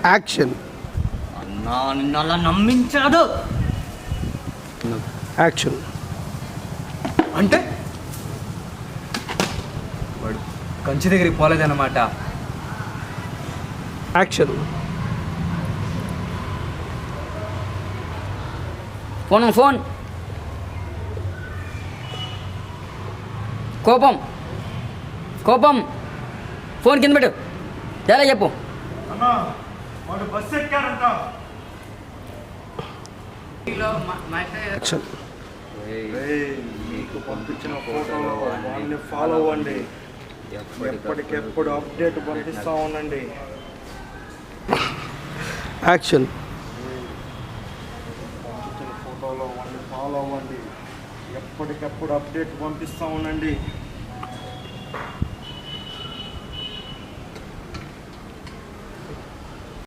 Action. అన్నా నిన్ను అలా నమ్మించాడు. యాక్షన్. అంటే వాడు కంచి దగ్గరికి పోలేదన్నమాట. యాక్షన్. ఫోన్. కోపం. ఫోన్ కింద పెట్టు. ఎలా చెప్పు. యాక్షన్. మీకు పంపించిన ఫోటోలో వాడిని ఫాలో అవ్వండి. ఎప్పటికెప్పుడు అప్డేట్ పంపిస్తూ ఉండండి. యాక్షన్. పంపించిన ఫోటోలో వాడిని ఫాలో అవ్వండి. ఎప్పటికెప్పుడు అప్డేట్ పంపిస్తూ ఉండండి.